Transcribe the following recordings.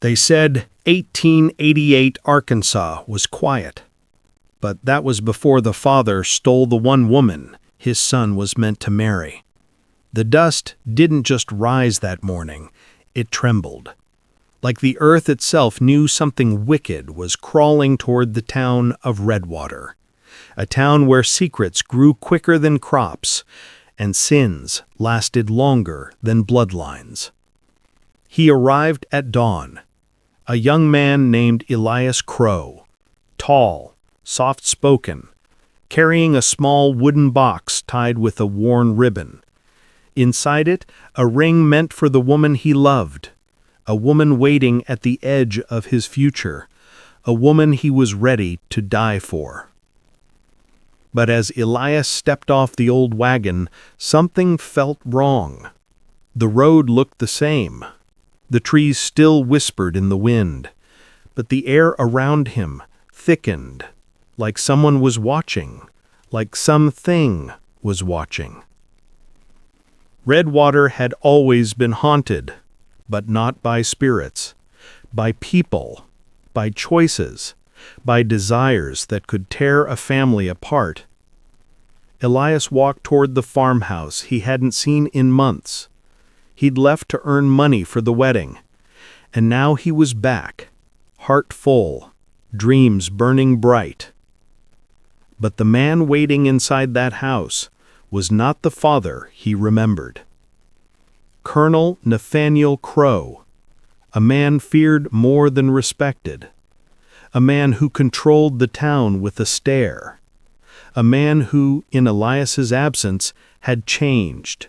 They said 1888 Arkansas was quiet, but that was before the father stole the one woman his son was meant to marry. The dust didn't just rise that morning, it trembled. Like the earth itself knew something wicked was crawling toward the town of Redwater, a town where secrets grew quicker than crops and sins lasted longer than bloodlines. He arrived at dawn, a young man named Elias Crow, tall, soft-spoken, carrying a small wooden box tied with a worn ribbon. Inside it, a ring meant for the woman he loved, a woman waiting at the edge of his future, a woman he was ready to die for. But as Elias stepped off the old wagon, something felt wrong. The road looked the same. The trees still whispered in the wind, but the air around him thickened, like someone was watching, like something was watching. Redwater had always been haunted, but not by spirits, by people, by choices, by desires that could tear a family apart. Elias walked toward the farmhouse he hadn't seen in months. He'd left to earn money for the wedding, and now he was back, heart full, dreams burning bright. But the man waiting inside that house was not the father he remembered. Colonel Nathaniel Crow, a man feared more than respected, a man who controlled the town with a stare, a man who, in Elias's absence, had changed,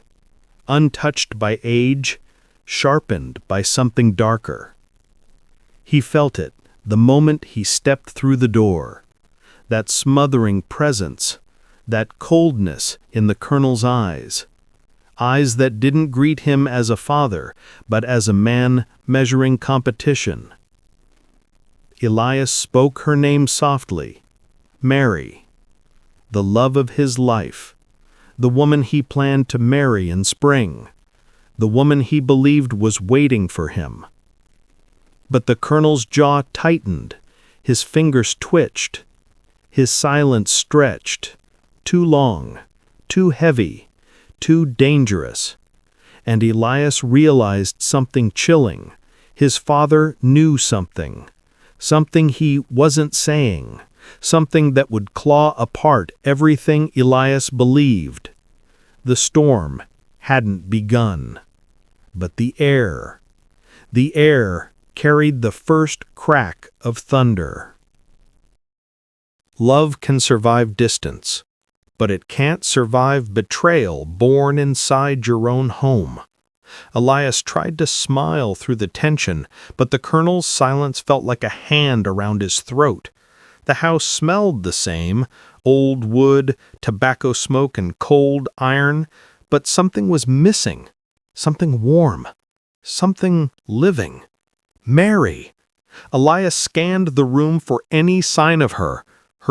untouched by age, sharpened by something darker. He felt it the moment he stepped through the door, that smothering presence, that coldness in the colonel's eyes that didn't greet him as a father, but as a man measuring competition. Elias spoke her name softly, Mary, the love of his life, the woman he planned to marry in spring, the woman he believed was waiting for him. But the colonel's jaw tightened, his fingers twitched, his silence stretched, too long, too heavy, too dangerous. And Elias realized something chilling. His father knew something he wasn't saying, something that would claw apart everything Elias believed. The storm hadn't begun, but the air carried the first crack of thunder. Love can survive distance, but it can't survive betrayal born inside your own home. Elias tried to smile through the tension, but the colonel's silence felt like a hand around his throat. The house smelled the same, old wood, tobacco smoke, and cold iron, but something was missing, something warm, something living. Mary! Elias scanned the room for any sign of her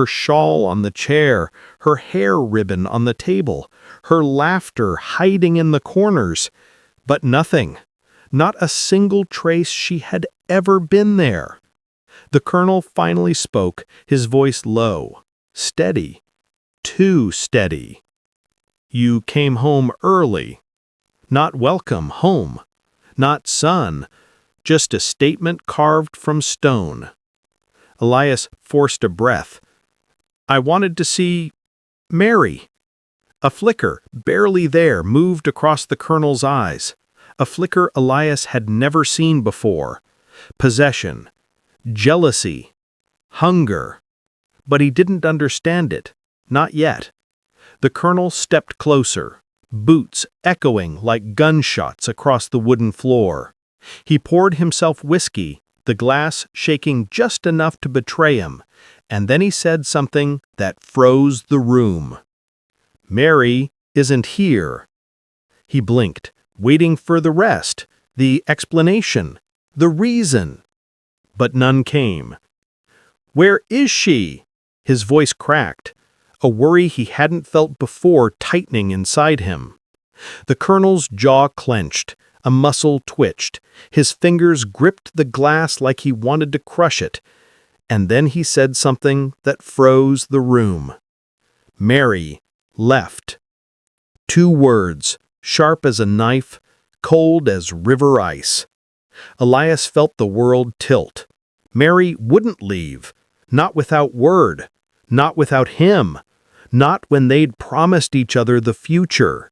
shawl on the chair, her hair ribbon on the table, her laughter hiding in the corners. But nothing, not a single trace she had ever been there. The colonel finally spoke, his voice low, steady, too steady. You came home early. Not welcome home, not son, just a statement carved from stone. Elias forced a breath. I wanted to see Mary. A flicker, barely there, moved across the colonel's eyes. A flicker Elias had never seen before. Possession, jealousy, hunger. But he didn't understand it, not yet. The colonel stepped closer, boots echoing like gunshots across the wooden floor. He poured himself whiskey, the glass shaking just enough to betray him, and then he said something that froze the room. Mary isn't here. He blinked, waiting for the rest, the explanation, the reason. But none came. Where is she? His voice cracked, a worry he hadn't felt before tightening inside him. The colonel's jaw clenched, A muscle twitched. His fingers gripped the glass like he wanted to crush it. And then he said something that froze the room. Mary left. 2 words, sharp as a knife, cold as river ice. Elias felt the world tilt. Mary wouldn't leave. Not without word. Not without him. Not when they'd promised each other the future.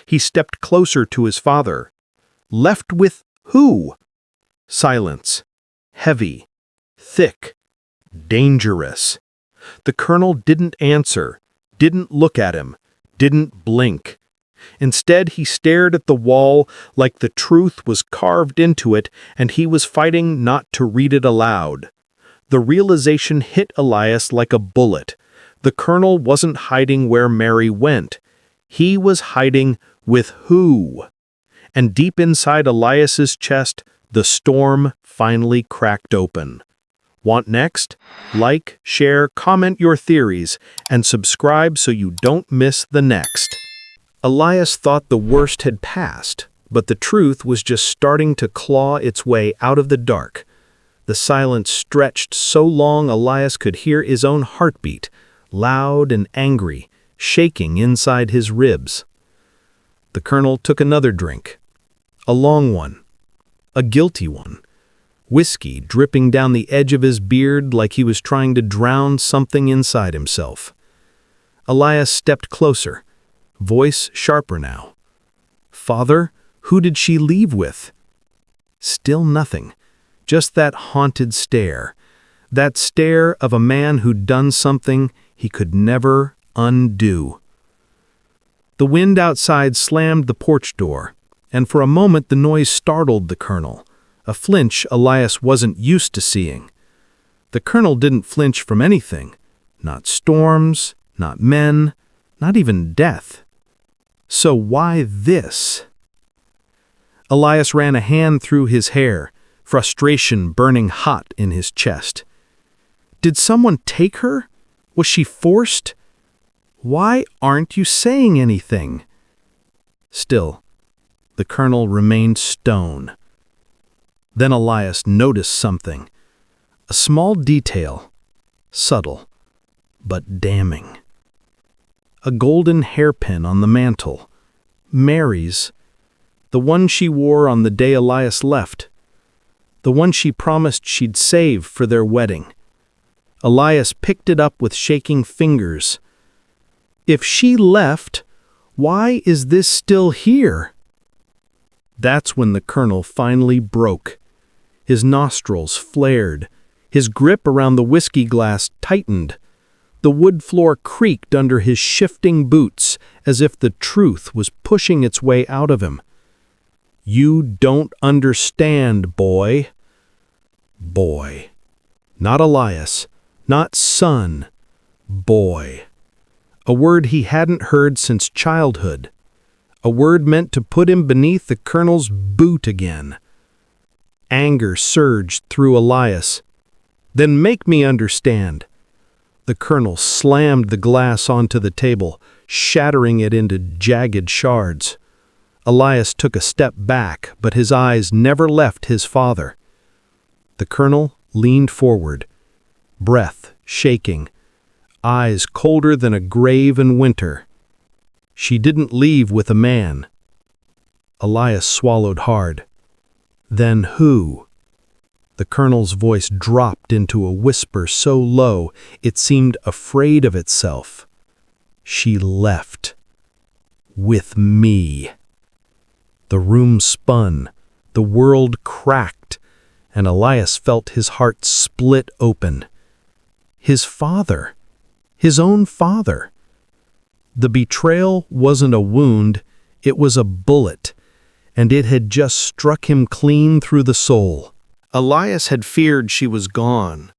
He stepped closer to his father. Left with who? Silence. Heavy. Thick. Dangerous. The colonel didn't answer, didn't look at him, didn't blink. Instead, he stared at the wall like the truth was carved into it and he was fighting not to read it aloud. The realization hit Elias like a bullet. The colonel wasn't hiding where Mary went. He was hiding with who? And deep inside Elias's chest, the storm finally cracked open. Want next? Like, share, comment your theories, and subscribe so you don't miss the next. Elias thought the worst had passed, but the truth was just starting to claw its way out of the dark. The silence stretched so long Elias could hear his own heartbeat, loud and angry, shaking inside his ribs. The colonel took another drink. A long one. A guilty one. Whiskey dripping down the edge of his beard like he was trying to drown something inside himself. Elias stepped closer, voice sharper now. Father, who did she leave with? Still nothing. Just that haunted stare. That stare of a man who'd done something he could never undo. The wind outside slammed the porch door, and for a moment the noise startled the colonel, a flinch Elias wasn't used to seeing. The colonel didn't flinch from anything, not storms, not men, not even death. So why this? Elias ran a hand through his hair, frustration burning hot in his chest. Did someone take her? Was she forced? Why aren't you saying anything? Still, the colonel remained stone. Then Elias noticed something. A small detail, subtle, but damning. A golden hairpin on the mantel. Mary's. The one she wore on the day Elias left. The one she promised she'd save for their wedding. Elias picked it up with shaking fingers. If she left, why is this still here? That's when the colonel finally broke. His nostrils flared. His grip around the whiskey glass tightened. The wood floor creaked under his shifting boots as if the truth was pushing its way out of him. You don't understand, boy. Boy. Not Elias. Not son. Boy. A word he hadn't heard since childhood. A word meant to put him beneath the colonel's boot again. Anger surged through Elias. Then make me understand. The colonel slammed the glass onto the table, shattering it into jagged shards. Elias took a step back, but his eyes never left his father. The colonel leaned forward, breath shaking, eyes colder than a grave in winter. She didn't leave with a man. Elias swallowed hard. Then who? The colonel's voice dropped into a whisper so low it seemed afraid of itself. She left. With me. The room spun, the world cracked, and Elias felt his heart split open. His father. His own father. The betrayal wasn't a wound, it was a bullet, and it had just struck him clean through the soul. Elias had feared she was gone,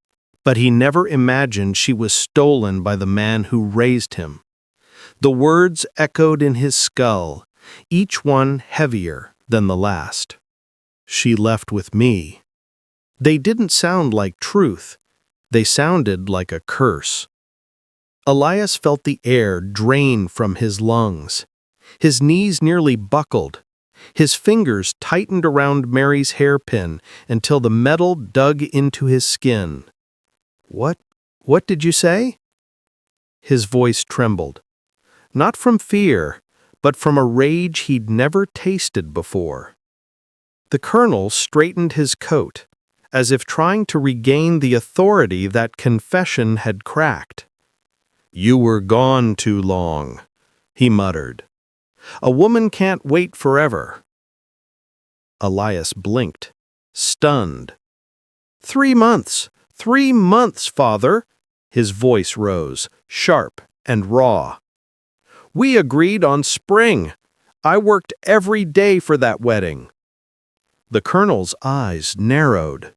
but he never imagined she was stolen by the man who raised him. The words echoed in his skull, each one heavier than the last. She left with me. They didn't sound like truth. They sounded like a curse. Elias felt the air drain from his lungs. His knees nearly buckled. His fingers tightened around Mary's hairpin until the metal dug into his skin. What did you say?" His voice trembled. Not from fear, but from a rage he'd never tasted before. The colonel straightened his coat, as if trying to regain the authority that confession had cracked. "You were gone too long," he muttered. "A woman can't wait forever." Elias blinked, stunned. 3 months! 3 months, father!" His voice rose, sharp and raw. "We agreed on spring. I worked every day for that wedding." The colonel's eyes narrowed.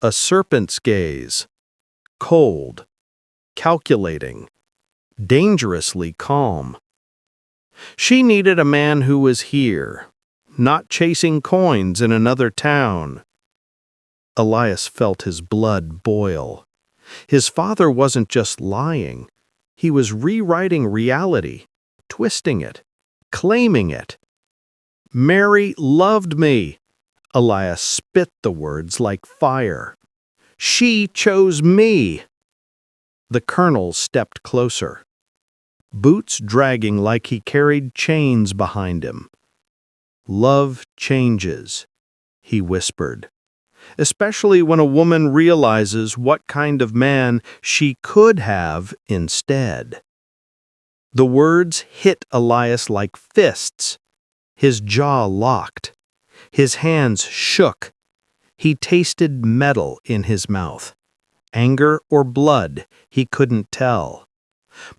A serpent's gaze. Cold, calculating, dangerously calm. She needed a man who was here, not chasing coins in another town. Elias felt his blood boil. His father wasn't just lying. He was rewriting reality, twisting it, claiming it. "Mary loved me." Elias spit the words like fire. "She chose me." The colonel stepped closer, boots dragging like he carried chains behind him. "Love changes," he whispered, "especially when a woman realizes what kind of man she could have instead." The words hit Elias like fists. His jaw locked. His hands shook. He tasted metal in his mouth. Anger or blood, he couldn't tell.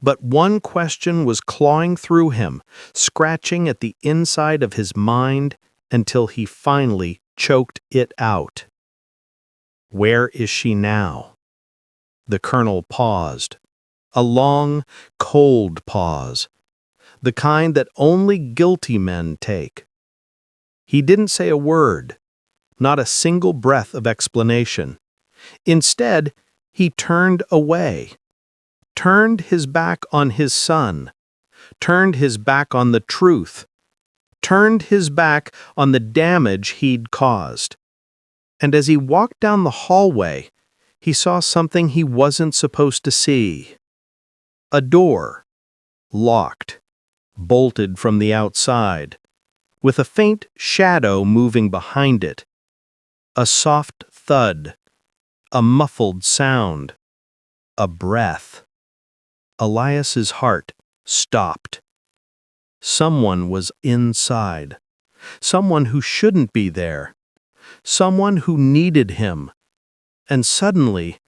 But one question was clawing through him, scratching at the inside of his mind until he finally choked it out. "Where is she now?" The colonel paused. A long, cold pause. The kind that only guilty men take. He didn't say a word, not a single breath of explanation. Instead, he turned away, turned his back on his son, turned his back on the truth, turned his back on the damage he'd caused. And as he walked down the hallway, he saw something he wasn't supposed to see. A door, locked, bolted from the outside, with a faint shadow moving behind it. A soft thud, a muffled sound, a breath. Elias's heart stopped. Someone was inside. Someone who shouldn't be there. Someone who needed him. And suddenly,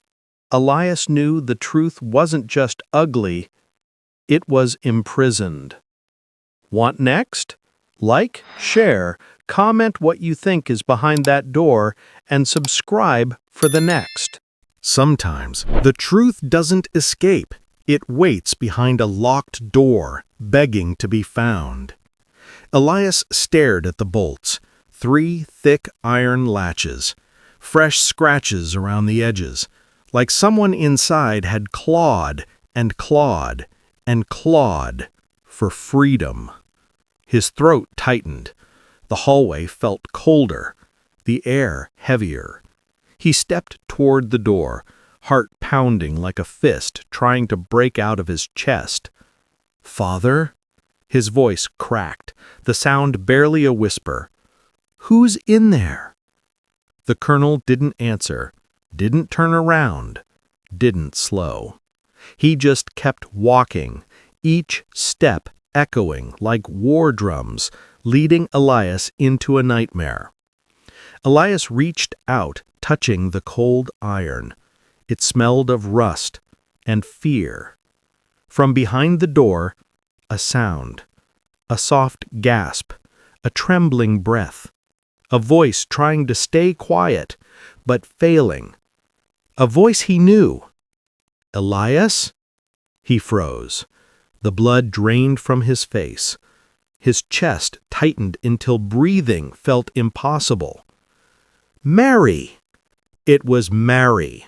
Elias knew the truth wasn't just ugly, it was imprisoned. Want next? Like, share, comment what you think is behind that door, and subscribe for the next. Sometimes the truth doesn't escape. It waits behind a locked door, begging to be found. Elias stared at the bolts, 3 thick iron latches, fresh scratches around the edges, like someone inside had clawed and clawed and clawed for freedom. His throat tightened. The hallway felt colder, the air heavier. He stepped toward the door, heart pounding like a fist trying to break out of his chest. "Father?" His voice cracked, the sound barely a whisper. "Who's in there?" The colonel didn't answer, didn't turn around, didn't slow. He just kept walking, each step echoing like war drums, leading Elias into a nightmare. Elias reached out, touching the cold iron. It smelled of rust and fear. From behind the door, a sound, a soft gasp, a trembling breath, a voice trying to stay quiet, but failing. A voice he knew. "Elias?" He froze. The blood drained from his face. His chest tightened until breathing felt impossible. "Mary!" It was Mary.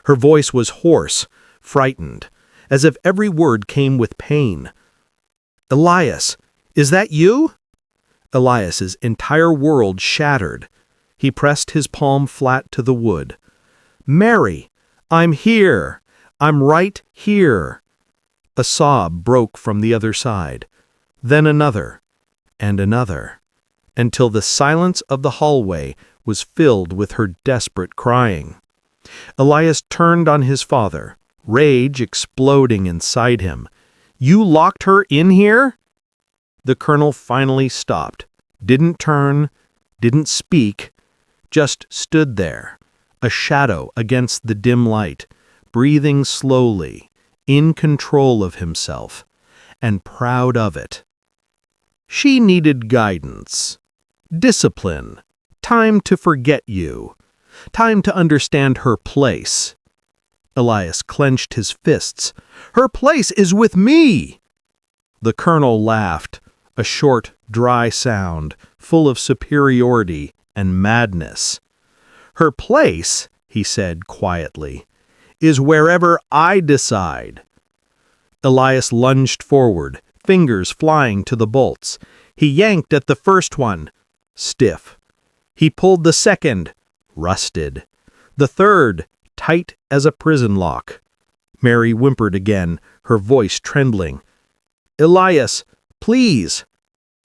Her voice was hoarse, frightened, as if every word came with pain. "Elias, is that you?" Elias's entire world shattered. He pressed his palm flat to the wood. "Mary, I'm here. I'm right here." A sob broke from the other side, then another, and another, until the silence of the hallway was filled with her desperate crying. Elias turned on his father, rage exploding inside him. "You locked her in here?" The colonel finally stopped, didn't turn, didn't speak, just stood there, a shadow against the dim light, breathing slowly, in control of himself, and proud of it. She needed guidance, discipline, time to forget you, time to understand her place. Elias clenched his fists. "Her place is with me!" The colonel laughed, a short, dry sound, full of superiority and madness. "Her place," he said quietly, "is wherever I decide." Elias lunged forward, fingers flying to the bolts. He yanked at the first one, stiff. He pulled the second, rusted. The third, tight as a prison lock. Mary whimpered again, her voice trembling. "Elias, please!"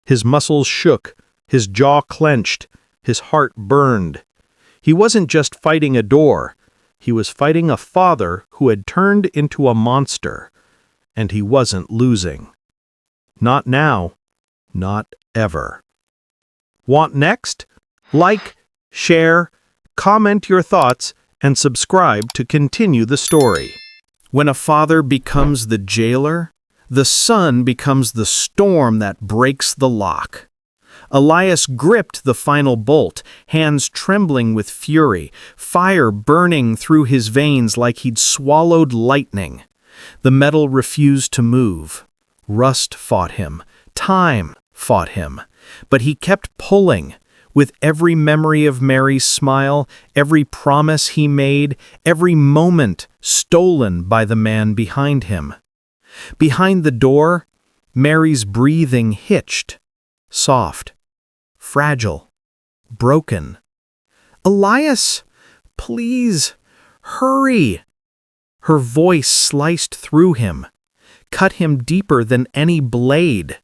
His muscles shook, his jaw clenched, his heart burned. He wasn't just fighting a door. He was fighting a father who had turned into a monster. And he wasn't losing. Not now. Not ever. Want next? Like, share, comment your thoughts, and subscribe to continue the story. When a father becomes the jailer, the son becomes the storm that breaks the lock. Elias gripped the final bolt, hands trembling with fury, fire burning through his veins like he'd swallowed lightning. The metal refused to move. Rust fought him. Time fought him. But he kept pulling. With every memory of Mary's smile, every promise he made, every moment stolen by the man behind him. Behind the door, Mary's breathing hitched. Soft. Fragile. Broken. "Elias, please, hurry!" Her voice sliced through him, cut him deeper than any blade.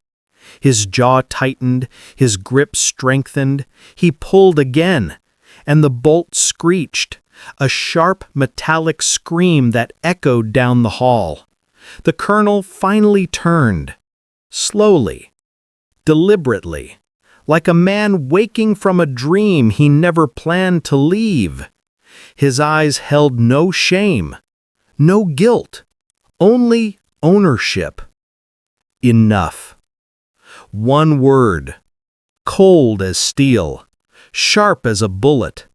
His jaw tightened, his grip strengthened. He pulled again, and the bolt screeched, a sharp metallic scream that echoed down the hall. The colonel finally turned, slowly, deliberately, like a man waking from a dream he never planned to leave. His eyes held no shame. No guilt, only ownership. Enough. One word, cold as steel, sharp as a bullet.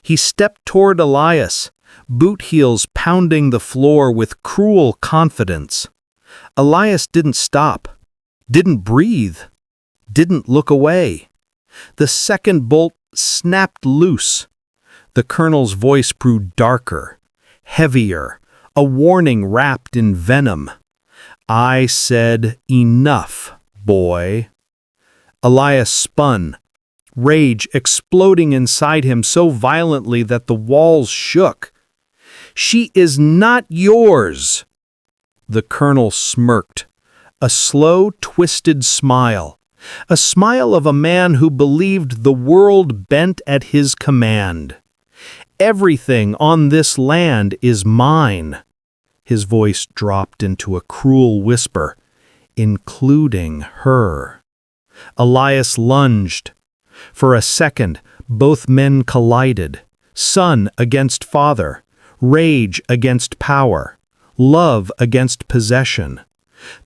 He stepped toward Elias, boot heels pounding the floor with cruel confidence. Elias didn't stop, didn't breathe, didn't look away. The second bolt snapped loose. The colonel's voice grew darker, heavier, a warning wrapped in venom. "I said enough, boy." Elias spun, rage exploding inside him so violently that the walls shook. "She is not yours." The colonel smirked, a slow, twisted smile, a smile of a man who believed the world bent at his command. "Everything on this land is mine." His voice dropped into a cruel whisper, "including her." Elias lunged. For a second, both men collided, son against father, rage against power, love against possession.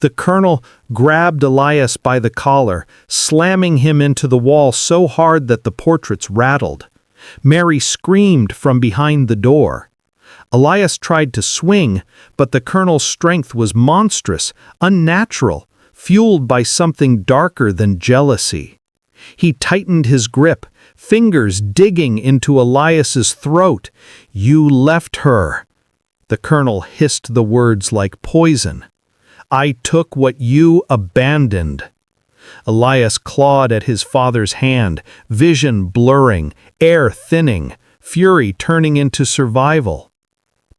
The colonel grabbed Elias by the collar, slamming him into the wall so hard that the portraits rattled. Mary screamed from behind the door. Elias tried to swing, but the colonel's strength was monstrous, unnatural, fueled by something darker than jealousy. He tightened his grip, fingers digging into Elias's throat. "You left her." The colonel hissed the words like poison. "I took what you abandoned." Elias clawed at his father's hand, vision blurring, air thinning, fury turning into survival.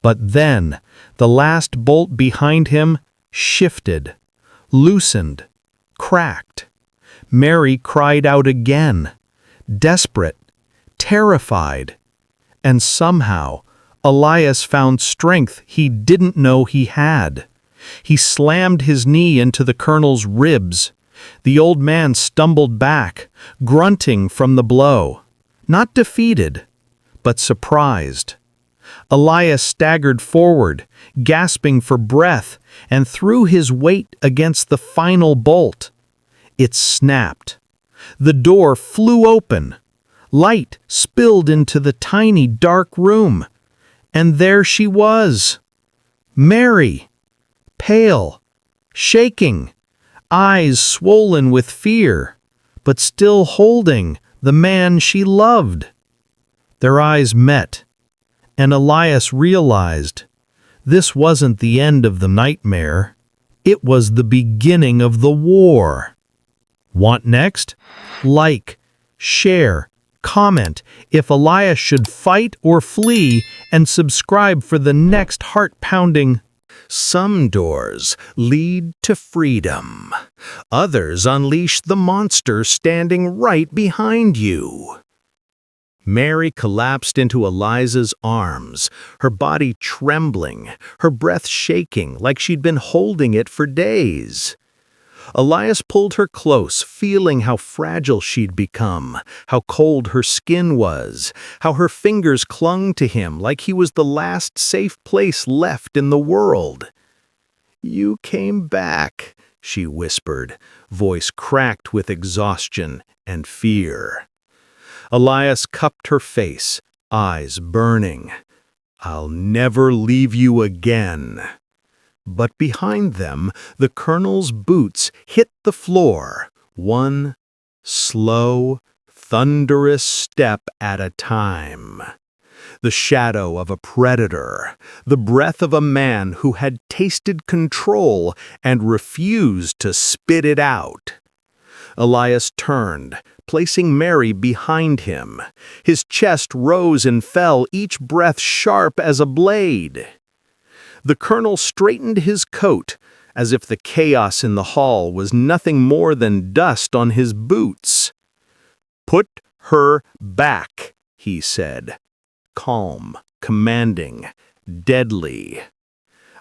But then, the last bolt behind him shifted, loosened, cracked. Mary cried out again, desperate, terrified. And somehow, Elias found strength he didn't know he had. He slammed his knee into the colonel's ribs. The old man stumbled back, grunting from the blow. Not defeated, but surprised. Elias staggered forward, gasping for breath, and threw his weight against the final bolt. It snapped. The door flew open. Light spilled into the tiny, dark room. And there she was. Mary, pale, shaking, eyes swollen with fear, but still holding the man she loved. Their eyes met, and Elias realized this wasn't the end of the nightmare. It was the beginning of the war. Want next? Like, share, comment if Elias should fight or flee, and subscribe for the next heart-pounding. Some doors lead to freedom. Others unleash the monster standing right behind you. Mary collapsed into Eliza's arms, her body trembling, her breath shaking like she'd been holding it for days. Elias pulled her close, feeling how fragile she'd become, how cold her skin was, how her fingers clung to him like he was the last safe place left in the world. "You came back," she whispered, voice cracked with exhaustion and fear. Elias cupped her face, eyes burning. "I'll never leave you again." But behind them, the colonel's boots hit the floor, one slow, thunderous step at a time. The shadow of a predator, the breath of a man who had tasted control and refused to spit it out. Elias turned, placing Mary behind him. His chest rose and fell, each breath sharp as a blade. The colonel straightened his coat, as if the chaos in the hall was nothing more than dust on his boots. "Put her back," he said, calm, commanding, deadly.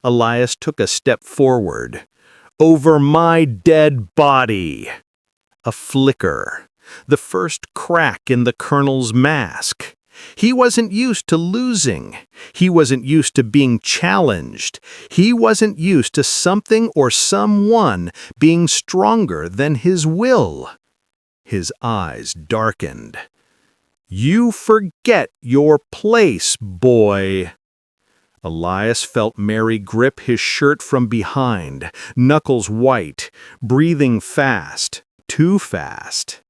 Elias took a step forward. "Over my dead body." A flicker, the first crack in the colonel's mask. He wasn't used to losing. He wasn't used to being challenged. He wasn't used to something or someone being stronger than his will. His eyes darkened. "You forget your place, boy." Elias felt Mary grip his shirt from behind, knuckles white, breathing fast, too fast.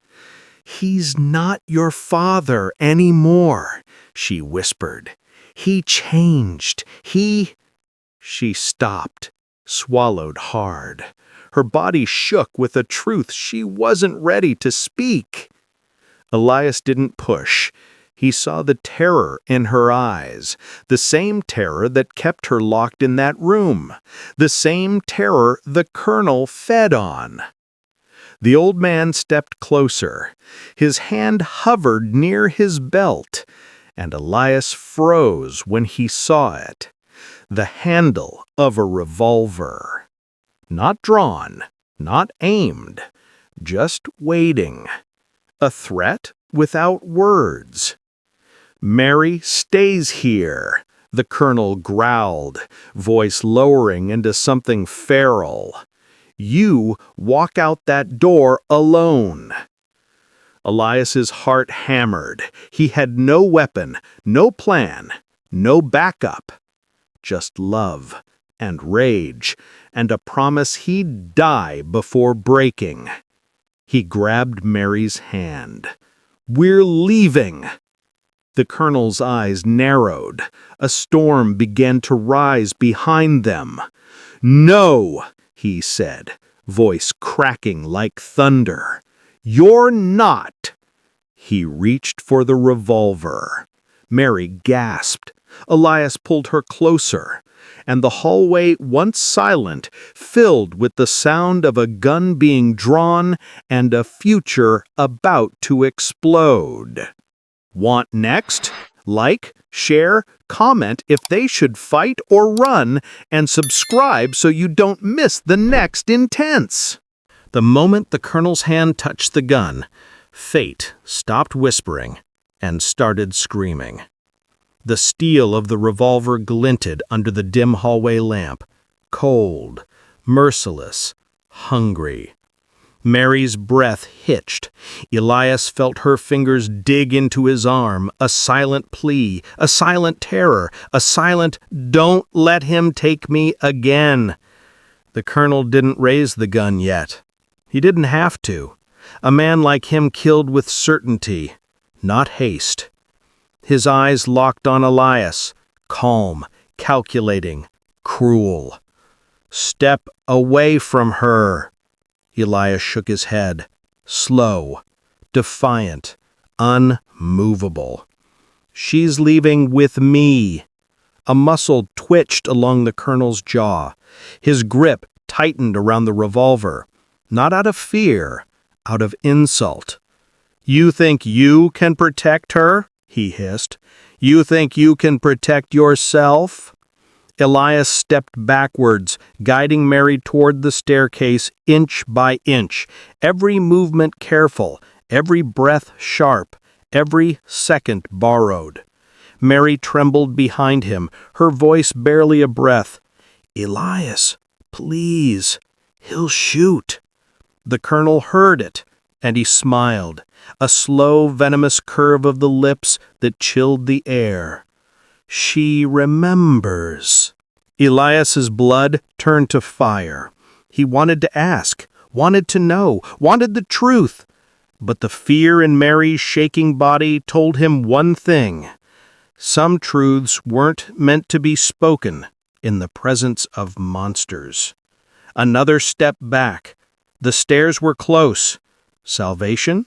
"He's not your father anymore," she whispered. "He changed. She stopped, swallowed hard. Her body shook with a truth she wasn't ready to speak. Elias didn't push. He saw the terror in her eyes, the same terror that kept her locked in that room, the same terror the colonel fed on. The old man stepped closer. His hand hovered near his belt, and Elias froze when he saw it. The handle of a revolver. Not drawn, not aimed, just waiting. A threat without words. "Mary stays here," the colonel growled, voice lowering into something feral. "You walk out that door alone." Elias's heart hammered. He had no weapon, no plan, no backup. Just love and rage and a promise he'd die before breaking. He grabbed Mary's hand. "We're leaving." The colonel's eyes narrowed. A storm began to rise behind them. "No," he said, voice cracking like thunder. "You're not!" He reached for the revolver. Mary gasped. Elias pulled her closer, and the hallway, once silent, filled with the sound of a gun being drawn and a future about to explode. Want next? Like, share, comment if they should fight or run, and subscribe so you don't miss the next intense. The moment the colonel's hand touched the gun, fate stopped whispering and started screaming. The steel of the revolver glinted under the dim hallway lamp, cold, merciless, hungry. Mary's breath hitched. Elias felt her fingers dig into his arm, a silent plea, a silent terror, a silent, "Don't let him take me again." The colonel didn't raise the gun yet. He didn't have to. A man like him killed with certainty, not haste. His eyes locked on Elias, calm, calculating, cruel. "Step away from her." Elias shook his head, slow, defiant, unmovable. "She's leaving with me." A muscle twitched along the colonel's jaw. His grip tightened around the revolver, not out of fear, out of insult. "You think you can protect her?" he hissed. "You think you can protect yourself?" Elias stepped backwards, guiding Mary toward the staircase inch by inch, every movement careful, every breath sharp, every second borrowed. Mary trembled behind him, her voice barely a breath. "Elias, please, he'll shoot." The colonel heard it, and he smiled, a slow, venomous curve of the lips that chilled the air. "She remembers." Elias's blood turned to fire. He wanted to ask, wanted to know, wanted the truth. But the fear in Mary's shaking body told him one thing. Some truths weren't meant to be spoken in the presence of monsters. Another step back. The stairs were close. Salvation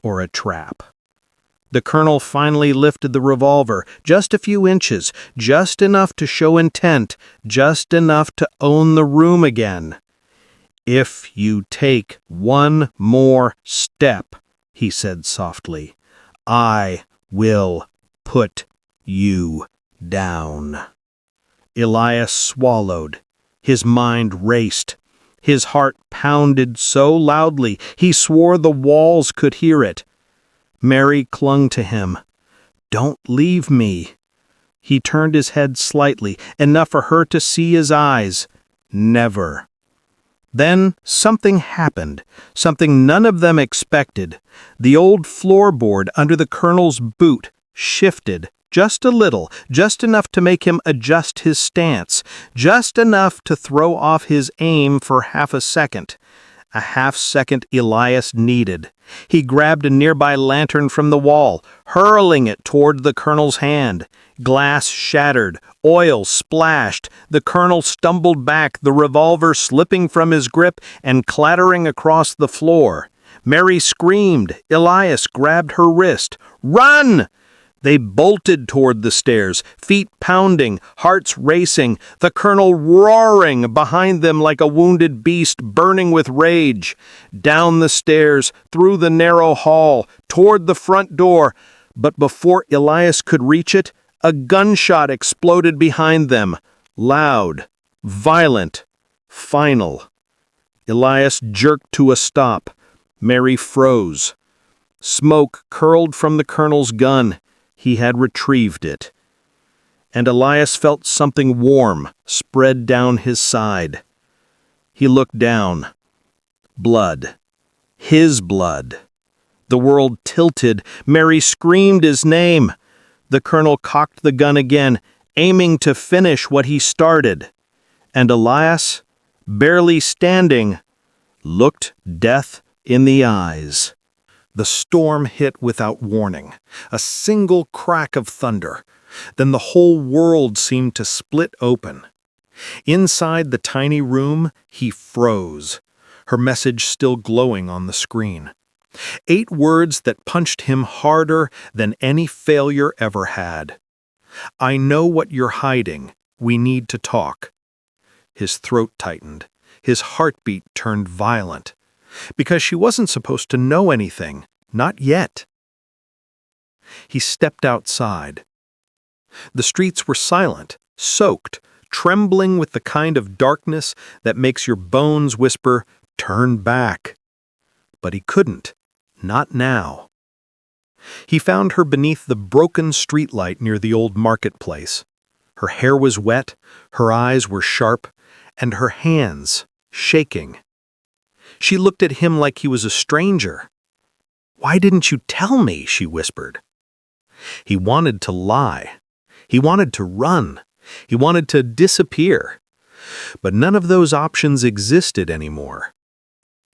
or a trap? The colonel finally lifted the revolver, just a few inches, just enough to show intent, just enough to own the room again. "If you take one more step," he said softly, "I will put you down." Elias swallowed. His mind raced. His heart pounded so loudly he swore the walls could hear it. Mary clung to him. "Don't leave me." He turned his head slightly, enough for her to see his eyes. Never. Then something happened, something none of them expected. The old floorboard under the colonel's boot shifted just a little, just enough to make him adjust his stance, just enough to throw off his aim for half a second. A half-second Elias needed. He grabbed a nearby lantern from the wall, hurling it toward the colonel's hand. Glass shattered, oil splashed. The colonel stumbled back, the revolver slipping from his grip and clattering across the floor. Mary screamed. Elias grabbed her wrist. "Run!" They bolted toward the stairs, feet pounding, hearts racing, the colonel roaring behind them like a wounded beast burning with rage. Down the stairs, through the narrow hall, toward the front door. But before Elias could reach it, a gunshot exploded behind them. Loud, violent, final. Elias jerked to a stop. Mary froze. Smoke curled from the colonel's gun. He had retrieved it. And Elias felt something warm spread down his side. He looked down. Blood. His blood. The world tilted. Mary screamed his name. The colonel cocked the gun again, aiming to finish what he started. And Elias, barely standing, looked death in the eyes. The storm hit without warning, a single crack of thunder. Then the whole world seemed to split open. Inside the tiny room, he froze. her message still glowing on the screen. 8 words that punched him harder than any failure ever had. "I know what you're hiding. We need to talk." His throat tightened. His heartbeat turned violent. Because she wasn't supposed to know anything. Not yet. He stepped outside. The streets were silent, soaked, trembling with the kind of darkness that makes your bones whisper, "Turn back." But he couldn't. Not now. He found her beneath the broken streetlight near the old marketplace. Her hair was wet, her eyes were sharp, and her hands shaking. She looked at him like he was a stranger. "Why didn't you tell me?" she whispered. He wanted to lie. He wanted to run. He wanted to disappear. But none of those options existed anymore.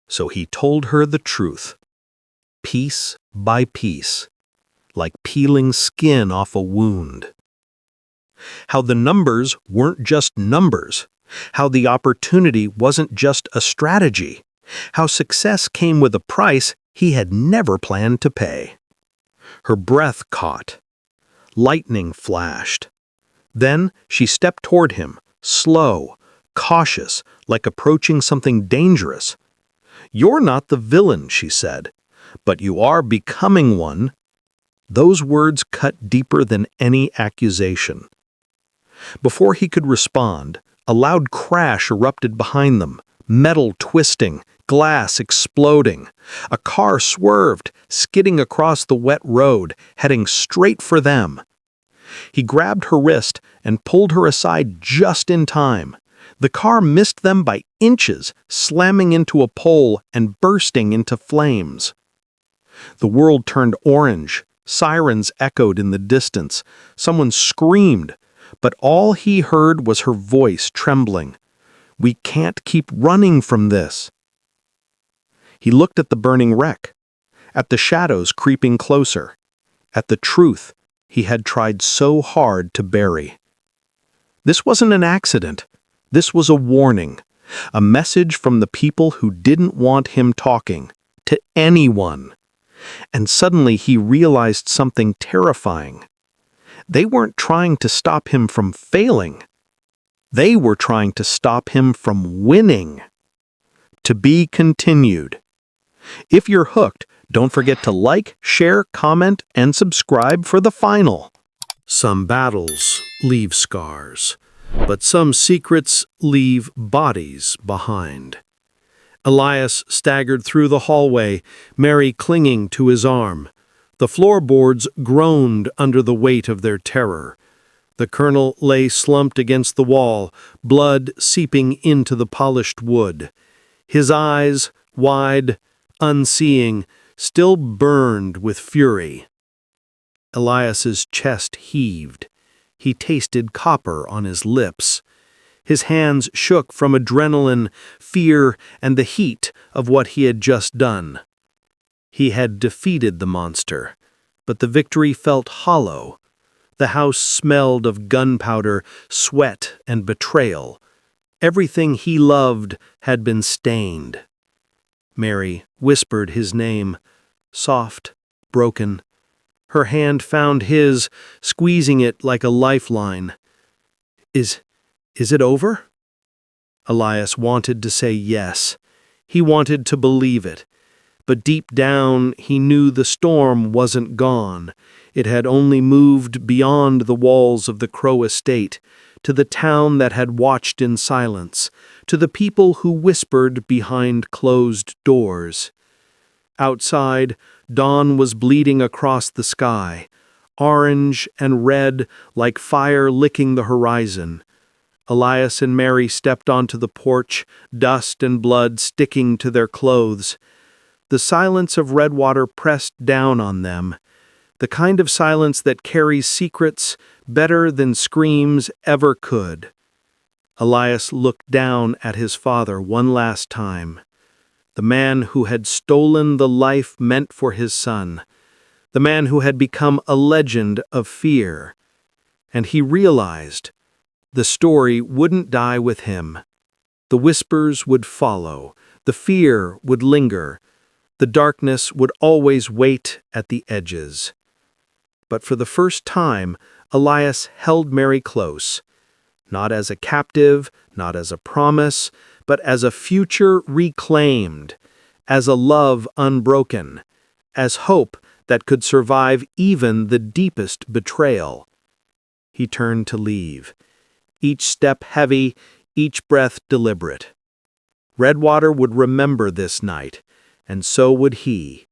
So he told her the truth. Piece by piece, like peeling skin off a wound. How the numbers weren't just numbers. How the opportunity wasn't just a strategy. How success came with a price he had never planned to pay. Her breath caught. Lightning flashed. Then she stepped toward him, slow, cautious, like approaching something dangerous. "You're not the villain," she said, "but you are becoming one." Those words cut deeper than any accusation. Before he could respond, a loud crash erupted behind them, metal twisting, glass exploding. A car swerved, skidding across the wet road, heading straight for them. He grabbed her wrist and pulled her aside just in time. The car missed them by inches, slamming into a pole and bursting into flames. The world turned orange. Sirens echoed in the distance. Someone screamed, but all he heard was her voice trembling. "We can't keep running from this." He looked at the burning wreck, at the shadows creeping closer, at the truth he had tried so hard to bury. This wasn't an accident. This was a warning, a message from the people who didn't want him talking to anyone. And suddenly he realized something terrifying. They weren't trying to stop him from failing. They were trying to stop him from winning. To be continued. If you're hooked, don't forget to like, share, comment, and subscribe for the final. Some battles leave scars, but some secrets leave bodies behind. Elias staggered through the hallway, Mary clinging to his arm. The floorboards groaned under the weight of their terror. The colonel lay slumped against the wall, blood seeping into the polished wood. His eyes, wide, unseeing, still burned with fury. Elias's chest heaved. He tasted copper on his lips. His hands shook from adrenaline, fear, and the heat of what he had just done. He had defeated the monster, but the victory felt hollow. The house smelled of gunpowder, sweat, and betrayal. Everything he loved had been stained. Mary whispered his name, soft, broken. Her hand found his, squeezing it like a lifeline. Is it over?" Elias wanted to say yes. He wanted to believe it. But deep down, he knew the storm wasn't gone. It had only moved beyond the walls of the Crow estate, to the town that had watched in silence, to the people who whispered behind closed doors. Outside, dawn was bleeding across the sky, orange and red like fire licking the horizon. Elias and Mary stepped onto the porch, dust and blood sticking to their clothes. The silence of Redwater pressed down on them, the kind of silence that carries secrets better than screams ever could. Elias looked down at his father one last time, the man who had stolen the life meant for his son, the man who had become a legend of fear. And he realized the story wouldn't die with him. The whispers would follow, The fear would linger. The darkness would always wait at the edges. But for the first time, Elias held Mary close, not as a captive, not as a promise, but as a future reclaimed, as a love unbroken, as hope that could survive even the deepest betrayal. He turned to leave, each step heavy, each breath deliberate. Redwater would remember this night, and so would he.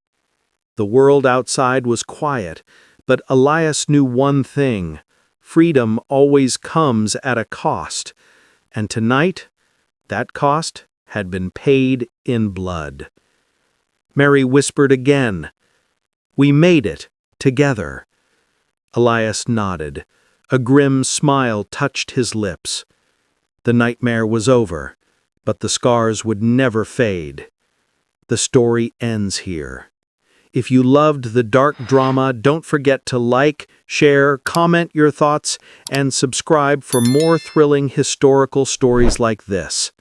The world outside was quiet, but Elias knew one thing: freedom always comes at a cost, and tonight, that cost had been paid in blood. Mary whispered again, "We made it, together." Elias nodded. A grim smile touched his lips. The nightmare was over, but the scars would never fade. The story ends here. If you loved the dark drama, don't forget to like, share, comment your thoughts, and subscribe for more thrilling historical stories like this.